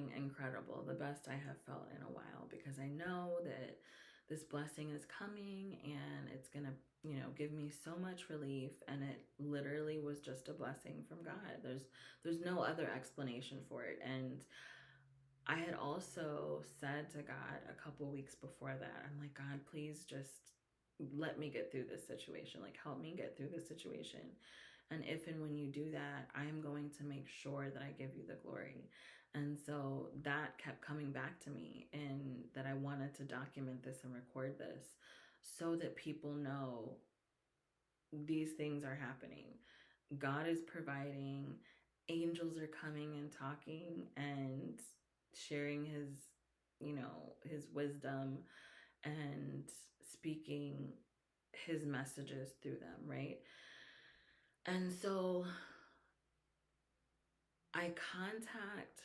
feeling incredible, the best I have felt in a while, because I know that this blessing is coming and it's gonna, give me so much relief. And it literally was just a blessing from God. There's no other explanation for it. And I had also said to God a couple weeks before that, I'm like, God, please just let me get through this situation. Like, help me get through this situation. And if and when you do that, I am going to make sure that I give you the glory. And so that kept coming back to me, and that I wanted to document this and record this so that people know these things are happening. God is providing, angels are coming and talking and sharing his wisdom and speaking his messages through them, right? And so I contact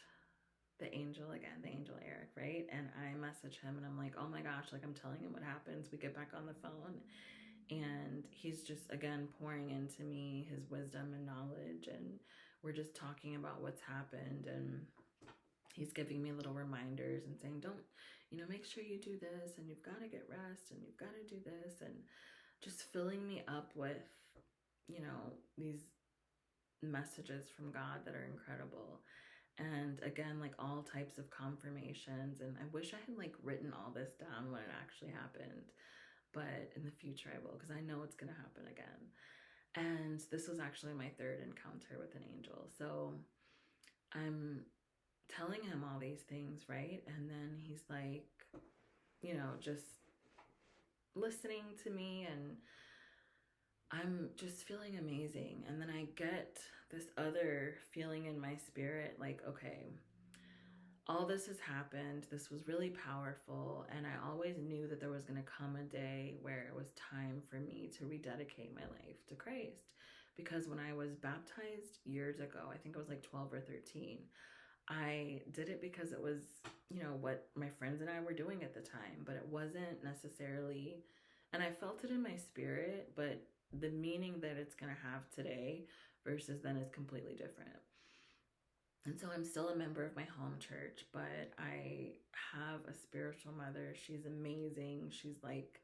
the angel again, the angel Eric, right? And I message him and I'm like, oh my gosh, like I'm telling him what happens. We get back on the phone and he's just again pouring into me his wisdom and knowledge, and we're just talking about what's happened, and he's giving me little reminders and saying, don't, make sure you do this, and you've got to get rest, and you've got to do this, and just filling me up with, these messages from God that are incredible. And again, like all types of confirmations. And I wish I had like written all this down when it actually happened, but in the future I will, because I know it's going to happen again. And this was actually my third encounter with an angel. So I'm telling him all these things, right? And then he's like, just listening to me, and I'm just feeling amazing. And then I get this other feeling in my spirit, like, okay, all this has happened. This was really powerful. And I always knew that there was going to come a day where it was time for me to rededicate my life to Christ. Because when I was baptized years ago, I think I was like 12 or 13, I did it because it was, what my friends and I were doing at the time, but it wasn't necessarily, and I felt it in my spirit, but the meaning that it's going to have today versus then is completely different. And so I'm still a member of my home church, but I have a spiritual mother. She's amazing. She's like,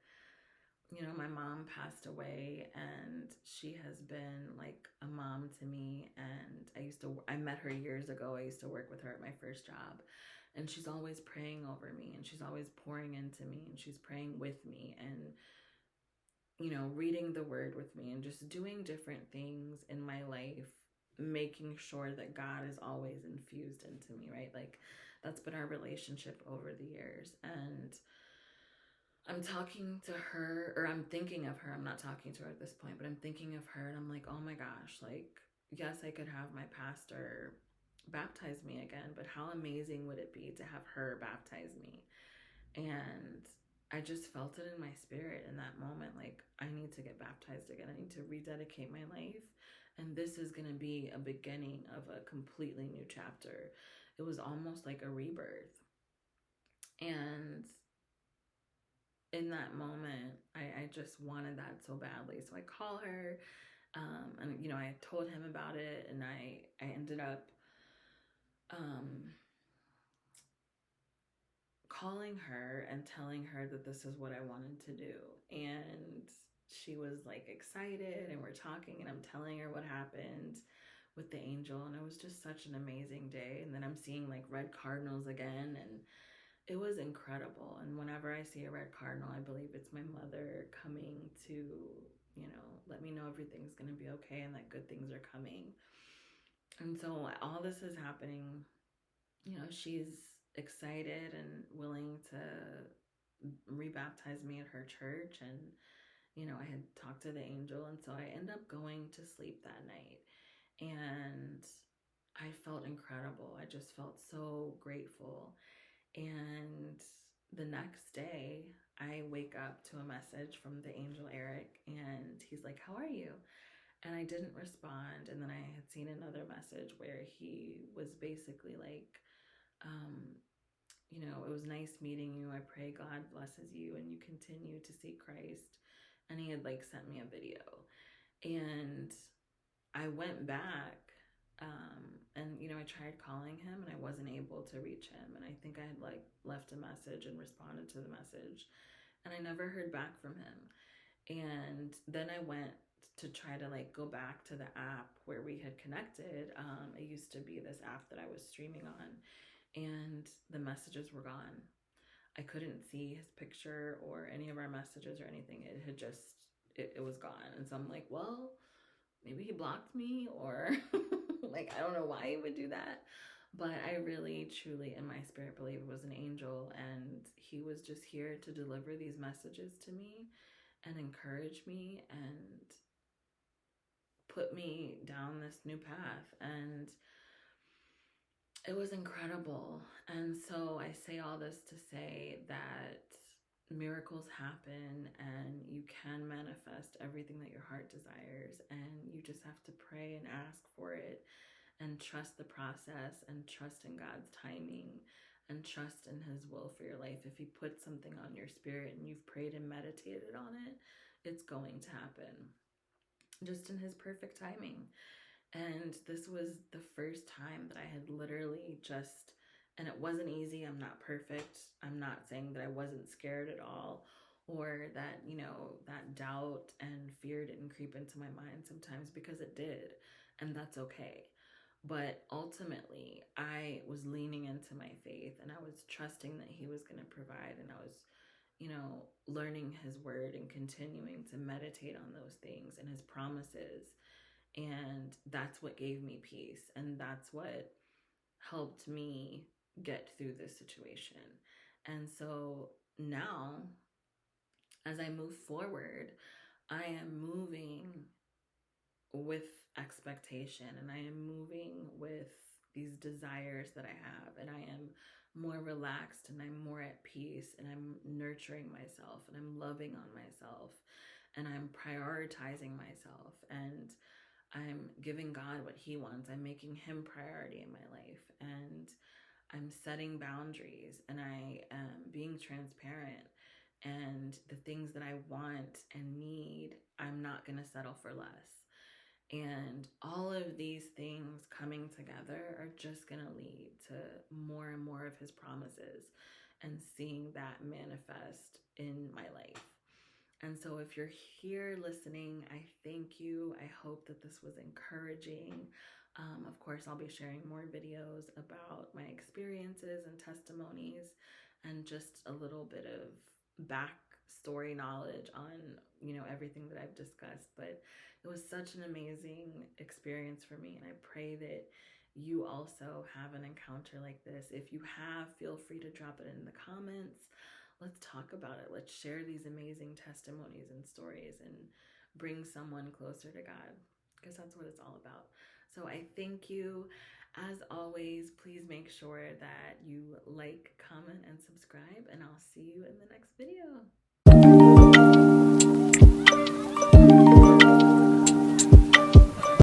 my mom passed away, and she has been like a mom to me. And I met her years ago. I used to work with her at my first job, and she's always praying over me, and she's always pouring into me, and she's praying with me, and, reading the word with me, and just doing different things in my life, making sure that God is always infused into me, right? Like that's been our relationship over the years. And I'm talking to her, or I'm thinking of her. I'm not talking to her at this point, but I'm thinking of her, and I'm like, oh my gosh, like, yes, I could have my pastor baptize me again, but how amazing would it be to have her baptize me? And I just felt it in my spirit in that moment. Like, I need to get baptized again. I need to rededicate my life. And this is going to be a beginning of a completely new chapter. It was almost like a rebirth. And in that moment, I just wanted that so badly. So I call her, and, I told him about it, and I ended up calling her and telling her that this is what I wanted to do. And she was like excited, and we're talking, and I'm telling her what happened with the angel, and it was just such an amazing day. And then I'm seeing like red cardinals again, and it was incredible. And whenever I see a red cardinal, I believe it's my mother coming to, let me know everything's going to be okay and that good things are coming. And so all this is happening, she's excited and willing to rebaptize me at her church. And, I had talked to the angel. And so I end up going to sleep that night. And I felt incredible. I just felt so grateful. And the next day, I wake up to a message from the angel Eric, and he's like, how are you? And I didn't respond. And then I had seen another message where he was basically like, it was nice meeting you. I pray God blesses you and you continue to seek Christ. And he had like sent me a video. And I went back And I tried calling him and I wasn't able to reach him. And I think I had like left a message and responded to the message, and I never heard back from him. And then I went to try to like go back to the app where we had connected. It used to be this app that I was streaming on, and the messages were gone. I couldn't see his picture or any of our messages or anything. It had just, it was gone. And so I'm like, well, maybe he blocked me, or like, I don't know why he would do that. But I really, truly, in my spirit, believe it was an angel. And he was just here to deliver these messages to me and encourage me and put me down this new path. And it was incredible. And so I say all this to say that miracles happen and you can manifest everything that your heart desires. And you just have to pray and ask for it and trust the process and trust in God's timing and trust in his will for your life. If he puts something on your spirit and you've prayed and meditated on it, it's going to happen just in his perfect timing. And this was the first time that I had literally just, and it wasn't easy. I'm not perfect. I'm not saying that I wasn't scared at all, or that, that doubt and fear didn't creep into my mind sometimes, because it did. And that's okay. But ultimately, I was leaning into my faith and I was trusting that he was going to provide. And I was, learning his word and continuing to meditate on those things and his promises. And that's what gave me peace. And that's what helped me get through this situation. And so now, as I move forward, I am moving with expectation and I am moving with these desires that I have, and I am more relaxed and I'm more at peace, and I'm nurturing myself and I'm loving on myself and I'm prioritizing myself, and I'm giving God what he wants. I'm making him priority in my life, and I'm setting boundaries, and I am being transparent, and the things that I want and need, I'm not going to settle for less. And all of these things coming together are just going to lead to more and more of his promises and seeing that manifest in my life. And so if you're here listening, I thank you. I hope that this was encouraging. Of course, I'll be sharing more videos about my experiences and testimonies and just a little bit of backstory knowledge on, everything that I've discussed. But it was such an amazing experience for me. And I pray that you also have an encounter like this. If you have, feel free to drop it in the comments. Let's talk about it. Let's share these amazing testimonies and stories and bring someone closer to God, because that's what it's all about. So I thank you. As always, please make sure that you like, comment, and subscribe, and I'll see you in the next video.